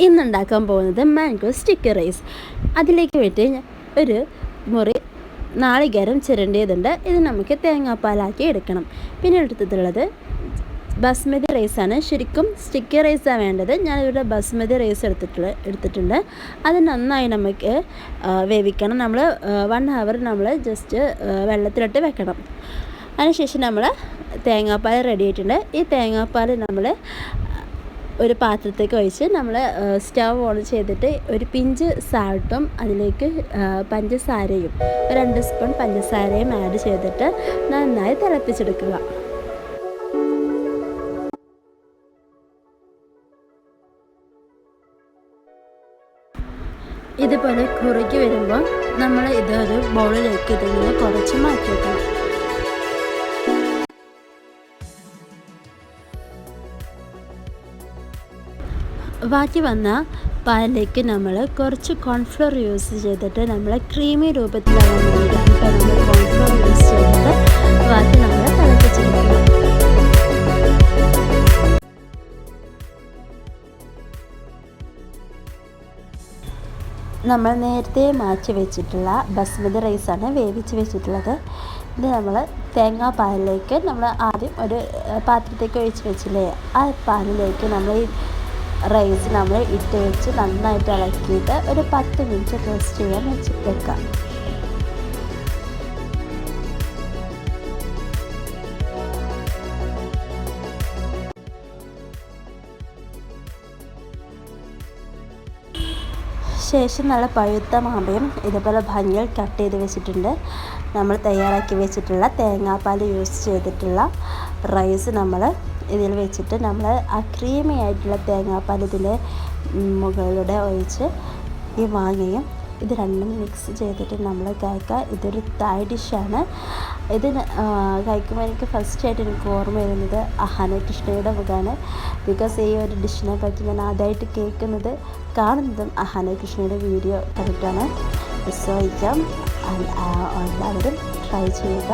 ഇന്നുണ്ടാക്കാൻ പോകുന്നത് mango sticky rice. അതിലേക്ക് വേണ്ടി ഒരു മുറി നാളികേരം ചിരണ്ടിയതുണ്ട്. ഇത് നമുക്ക് തേങ്ങാപ്പാലാക്കി എടുക്കണം. പിന്നെ എടുത്തിട്ടുള്ളത് ബസ്മതി റൈസാണ്. ശരിക്കും സ്റ്റിക്കി റൈസാണ് വേണ്ടത്. ഞാനിവിടെ ബസ്മതി റൈസ് എടുത്തിട്ടുണ്ട്. അത് നന്നായി നമുക്ക് വേവിക്കണം. നമ്മൾ 1 hour നമ്മൾ ജസ്റ്റ് വെള്ളത്തിലിട്ട് വെക്കണം. അതിനുശേഷം നമ്മൾ തേങ്ങാപ്പാൽ റെഡി ആയിട്ടുണ്ട്. ഈ തേങ്ങാപ്പാൽ നമ്മൾ ഒരു പാത്രത്തേക്ക് ഒഴിച്ച് നമ്മൾ സ്റ്റവ് ഓൺ ചെയ്തിട്ട് ഒരു പിഞ്ച് സാൾട്ടും അതിലേക്ക് പഞ്ചസാരയും 2 സ്പൂൺ പഞ്ചസാരയും ആഡ് ചെയ്തിട്ട് നന്നായി തിളപ്പിച്ചെടുക്കുക. ഇതുപോലെ കുറുകി വരുമ്പോൾ നമ്മൾ ഇതൊരു ബൗളിലേക്ക് ഇതിങ്ങനെ കുറച്ച് മാറ്റി വെക്കണം. ബാക്കി വന്ന പാലിലേക്ക് നമ്മൾ കുറച്ച് കോൺഫ്ലോർ യൂസ് ചെയ്തിട്ട് നമ്മൾ ക്രീമി രൂപത്തിലാവാൻ വേണ്ടിയിട്ട് നമ്മൾ കോൺഫ്ലോർ യൂസ് ചെയ്തിട്ട് ബാക്കി നമ്മൾ തിളപ്പിച്ചെടുക്കുക. നമ്മൾ നേരത്തെ മാറ്റി വെച്ചിട്ടുള്ള ബസ്മതി റൈസാണ് വേവിച്ച് വെച്ചിട്ടുള്ളത്. ഇത് നമ്മൾ തേങ്ങാപ്പാലിലേക്ക് നമ്മൾ ആദ്യം ഒരു പാത്രത്തേക്ക് ഒഴിച്ച് വെച്ചില്ലേ, ആ പാലിലേക്ക് നമ്മൾ ഈ റൈസ് നമ്മൾ ഇട്ട് വെച്ച് നന്നായിട്ട് ഇളക്കിയിട്ട് ഒരു 10 മിനിറ്റ് റെസ്റ്റ് ചെയ്യാൻ വെക്കാം. ശേഷം നല്ല പഴുത്ത മാമ്പഴം ഇതുപോലെ ഭംഗിയിൽ കട്ട് ചെയ്ത് വെച്ചിട്ടുണ്ട്. നമ്മൾ തയ്യാറാക്കി വെച്ചിട്ടുള്ള തേങ്ങാപ്പാൽ യൂസ് ചെയ്തിട്ടുള്ള റൈസ് നമ്മൾ ഇതിൽ വെച്ചിട്ട് നമ്മൾ ആ ക്രീമി ആയിട്ടുള്ള തേങ്ങാപ്പാൽ ഇതിൻ്റെ മുകളിലൂടെ ഒഴിച്ച് ഈ മാങ്ങയും ഇത് രണ്ടും മിക്സ് ചെയ്തിട്ട് നമ്മൾ കഴിക്കുക. ഇതൊരു തായ് ഡിഷാണ്. ഇത് കഴിക്കുമ്പോൾ എനിക്ക് ഫസ്റ്റായിട്ട് എനിക്ക് ഓർമ്മ വരുന്നത് അഹാന കൃഷ്ണയുടെ മുഖമാണ്. ബിക്കോസ് ഈ ഒരു ഡിഷിനെ പറ്റി ഞാൻ ആദ്യമായിട്ട് കേൾക്കുന്നത് കാണുന്നതും അഹാന കൃഷ്ണയുടെ വീഡിയോ കണ്ടിട്ടാണ്. സോ എല്ലാവരും ട്രൈ ചെയ്യുക.